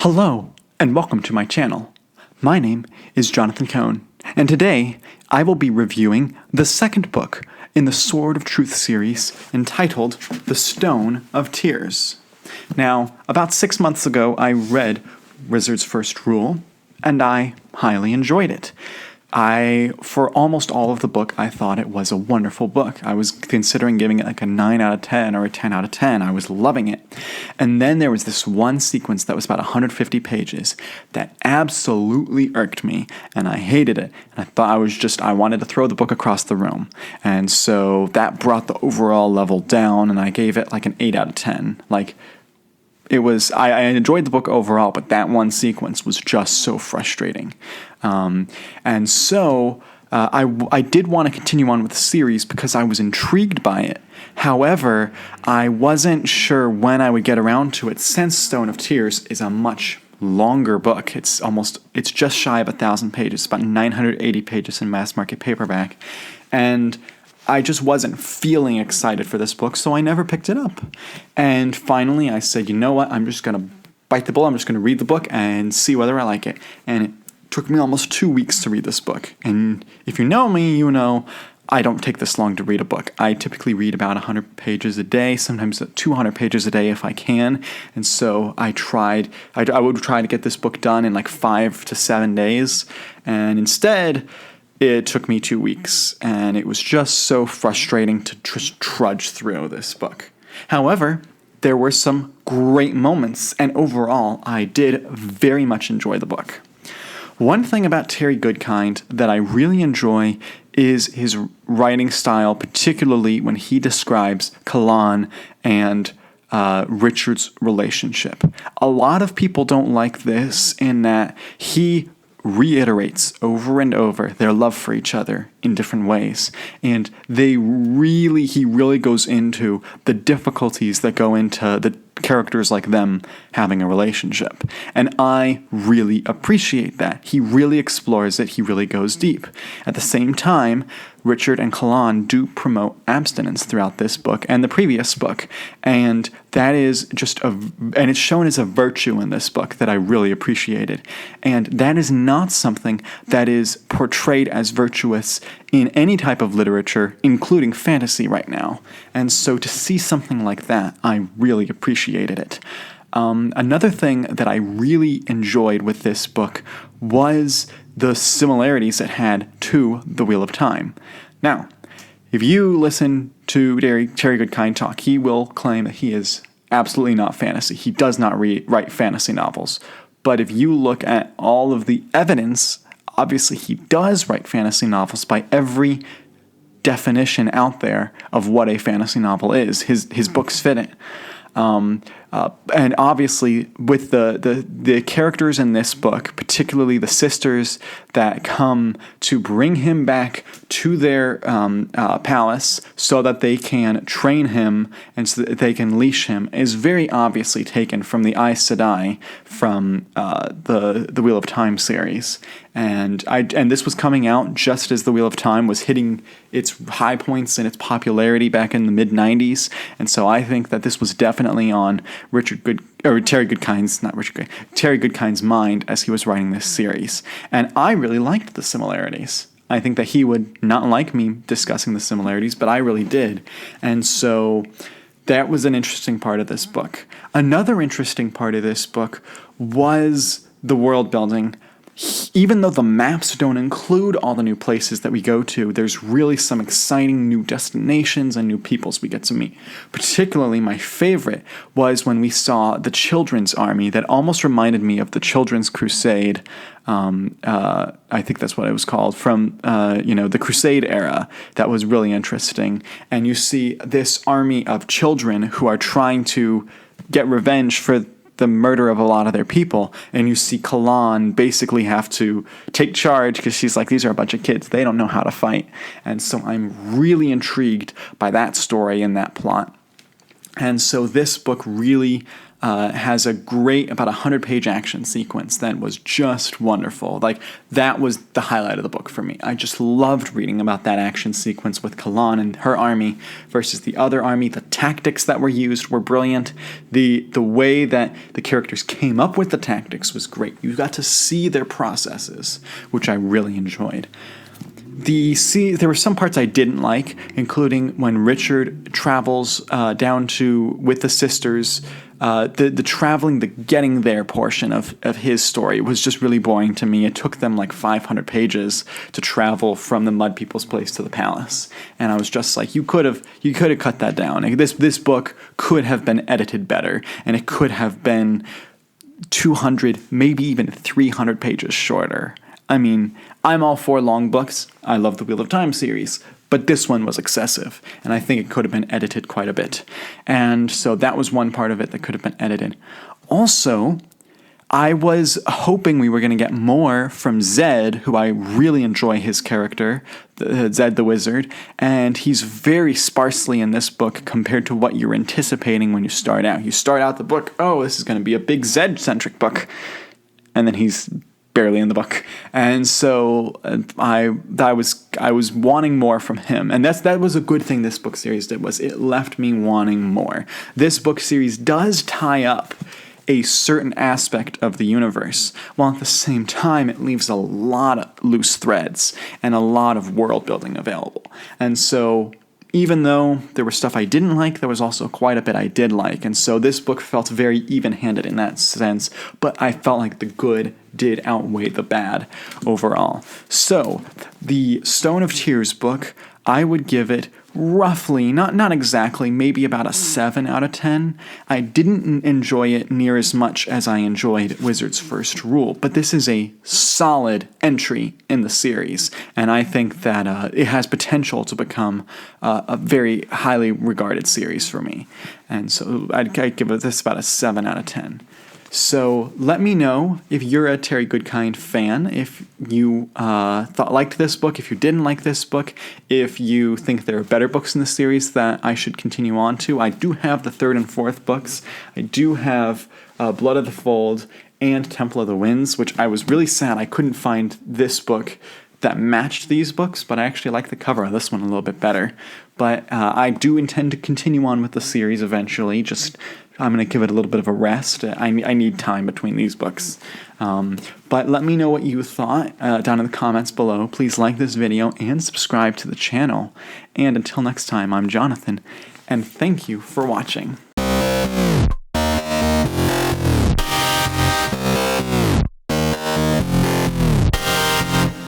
Hello, and welcome to my channel. My name is Jonathan Cohn, and today I will be reviewing the second book in the Sword of Truth series entitled The Stone of Tears. Now, about 6 months ago, I read Wizard's First Rule, and I highly enjoyed it. For almost all of the book, I thought it was a wonderful book. I was considering giving it like a 9 out of 10 or a 10 out of 10. I was loving it. And then there was this one sequence that was about 150 pages that absolutely irked me, and I hated it. And I thought I wanted to throw the book across the room. And so that brought the overall level down, and I gave it like an 8 out of 10. I enjoyed the book overall, but that one sequence was just so frustrating. And so I did want to continue on with the series because I was intrigued by it. However, I wasn't sure when I would get around to it, since Stone of Tears is a much longer book. It's just shy of 1,000 pages, about 980 pages in mass market paperback. And I just wasn't feeling excited for this book, so I never picked it up. And finally, I said, you know what, I'm just going to bite the bullet. I'm just going to read the book and see whether I like it. And it took me almost 2 weeks to read this book. And if you know me, you know I don't take this long to read a book. I typically read about 100 pages a day, sometimes 200 pages a day if I can. And so I would try to get this book done in like 5 to 7 days. And instead, it took me 2 weeks, and it was just so frustrating to just trudge through this book. However, there were some great moments, and overall, I did very much enjoy the book. One thing about Terry Goodkind that I really enjoy is his writing style, particularly when he describes Kahlan and Richard's relationship. A lot of people don't like this in that he reiterates over and over their love for each other in different ways, and he really goes into the difficulties that go into the characters like them having a relationship, and I really appreciate that. He really explores it. He really goes deep. At the same time, Richard and Kahlan do promote abstinence throughout this book and the previous book, and that is and it's shown as a virtue in this book that I really appreciated, and that is not something that is portrayed as virtuous in any type of literature, including fantasy right now. And so to see something like that, I really appreciated it. Another thing that I really enjoyed with this book was the similarities it had to The Wheel of Time. Now, if you listen to Terry Goodkind talk, he will claim that he is absolutely not fantasy. He does not write fantasy novels. But if you look at all of the evidence, obviously he does write fantasy novels by every definition out there of what a fantasy novel is. His books fit it. And obviously, with the characters in this book, particularly the sisters that come to bring him back to their palace so that they can train him and so that they can leash him, is very obviously taken from the Aes Sedai from the Wheel of Time series. And this was coming out just as The Wheel of Time was hitting its high points in its popularity back in the mid-90s. And so I think that this was definitely on Terry Goodkind's mind as he was writing this series. And I really liked the similarities. I think that he would not like me discussing the similarities, but I really did. And so that was an interesting part of this book. Another interesting part of this book was the world building. Even though the maps don't include all the new places that we go to, there's really some exciting new destinations and new peoples we get to meet. Particularly, my favorite was when we saw the Children's Army that almost reminded me of the Children's Crusade. I think that's what it was called, from the Crusade era. That was really interesting. And you see this army of children who are trying to get revenge for the murder of a lot of their people, and you see Kahlan basically have to take charge because she's like, these are a bunch of kids, they don't know how to fight. And so I'm really intrigued by that story and that plot. And so this book really has a great, about 100-page action sequence that was just wonderful. Like, that was the highlight of the book for me. I just loved reading about that action sequence with Kahlan and her army versus the other army. The tactics that were used were brilliant. The way that the characters came up with the tactics was great. You got to see their processes, which I really enjoyed. There were some parts I didn't like, including when Richard travels down to, with the sisters, the traveling, the getting there portion of his story was just really boring to me. It took them like 500 pages to travel from the Mud People's place to the palace. And I was just like, you could have cut that down. Like, this book could have been edited better, and it could have been 200, maybe even 300 pages shorter. I mean, I'm all for long books. I love the Wheel of Time series, but this one was excessive, and I think it could have been edited quite a bit. And so that was one part of it that could have been edited. Also, I was hoping we were going to get more from Zed, who I really enjoy his character, Zed the Wizard, and he's very sparsely in this book compared to what you're anticipating when you start out. You start out the book, oh, this is going to be a big Zed-centric book, and then he's barely in the book, and so I was wanting more from him, and that was a good thing this book series did, was it left me wanting more. This book series does tie up a certain aspect of the universe, while at the same time it leaves a lot of loose threads and a lot of world building available. And so even though there was stuff I didn't like, there was also quite a bit I did like. And so this book felt very even-handed in that sense, but I felt like the good did outweigh the bad overall. So the Stone of Tears book, I would give it roughly, not exactly, maybe about a 7 out of 10. I didn't enjoy it near as much as I enjoyed Wizard's First Rule, but this is a solid entry in the series, and I think that it has potential to become a very highly regarded series for me. And so I'd give this about a 7 out of 10. So let me know if you're a Terry Goodkind fan, if you liked this book, if you didn't like this book, if you think there are better books in the series that I should continue on to. I do have the 3rd and 4th books. I do have Blood of the Fold and Temple of the Winds, which I was really sad I couldn't find this book that matched these books, but I actually like the cover of this one a little bit better. But I do intend to continue on with the series eventually, I'm going to give it a little bit of a rest. I need time between these books. But let me know what you thought down in the comments below. Please like this video and subscribe to the channel. And until next time, I'm Jonathan, and thank you for watching.